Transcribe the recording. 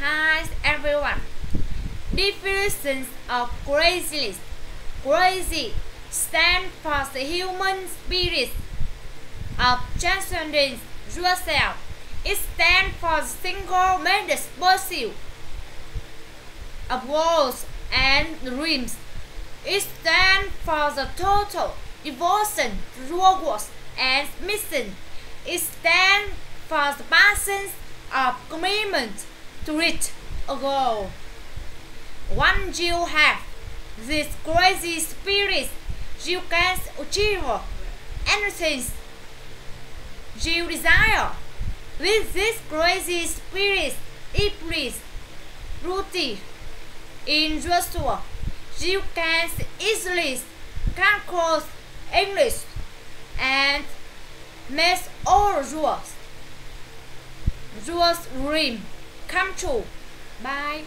Hi everyone. Definitions of craziness. Crazy stands for the human spirit of transcending yourself. It stands for the single-minded pursuit of goals and dreams. It stands for the total devotion to work and mission. It stands for the passion of commitment to reach a goal. Once you have this crazy spirit, you can achieve anything you desire. With this crazy spirit deeply rooted in your soul, you can easily conquer English and make all your dreams come true. Bye.